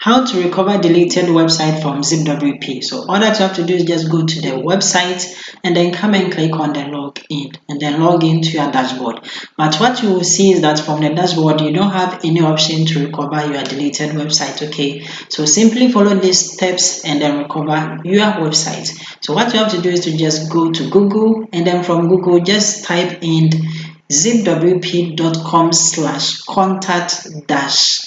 How to recover deleted website from zipwp. So all that you have to do is just go to the website and then come and click on the login and then log into your dashboard. But what you will see is that from the dashboard you don't have any option to recover your deleted website. Okay, so simply follow these steps and then recover your website. So what you have to do is to just go to Google and then from Google just type in zipwp.com/contact-us.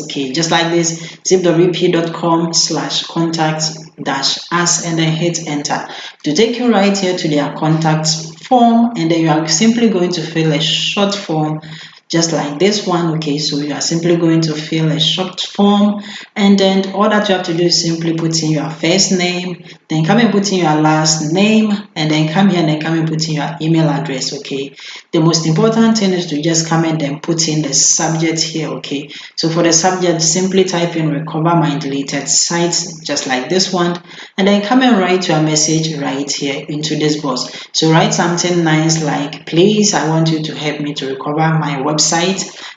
Okay, just like this, zipwp.com/contact-us, and then hit enter to take you right here to their contact form, and then you are simply going to fill a short form just like this one. Okay, so you are simply going to fill a short form, and then all that you have to do is simply put in your first name, then come and put in your last name, and then come here and then come and put in your email address. Okay, the most important thing is to just come and then put in the subject here. Okay, so for the subject, simply type in recover my deleted sites, just like this one, and then come and write your message right here into this box. So write something nice like, please, I want you to help me to recover my website,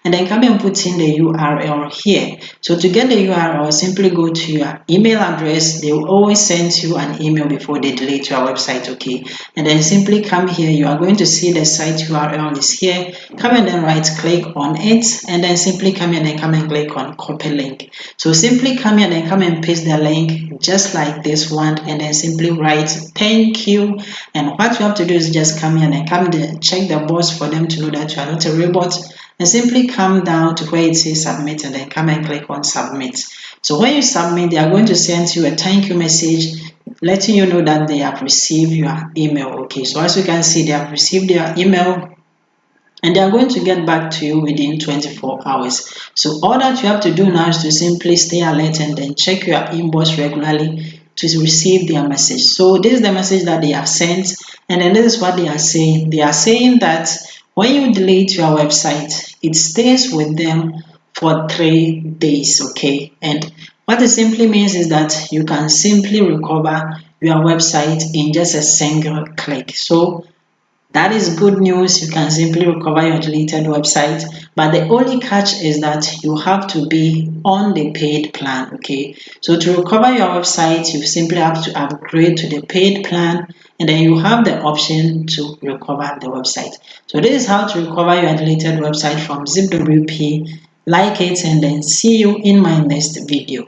and then come and put in the URL here. So to get the URL, simply go to your email address. They will always send you an email before they delete your website. Okay, and then simply come here. You are going to see the site URL is here. Come and then right click on it, and then simply come here and then come and click on copy link. So simply come here and then come and paste the link just like this one, and then simply write thank you. And what you have to do is just come here and then come there, check the box for them to know that you are not a robot, and simply come down to where it says submit and then come and click on submit. So when you submit, they are going to send you a thank you message letting you know that they have received your email. Okay, so as you can see, they have received your email and they are going to get back to you within 24 hours. So all that you have to do now is to simply stay alert and then check your inbox regularly to receive their message. So this is the message that they have sent, and then this is what they are saying. They are saying that when you delete your website, it stays with them for 3 days. Okay, and what it simply means is that you can simply recover your website in just a single click. So that is good news. You can simply recover your deleted website, but the only catch is that you have to be on the paid plan. Okay, so to recover your website, you simply have to upgrade to the paid plan, and then you have the option to recover the website. So this is how to recover your deleted website from zipwp. Like it and then see you in my next video.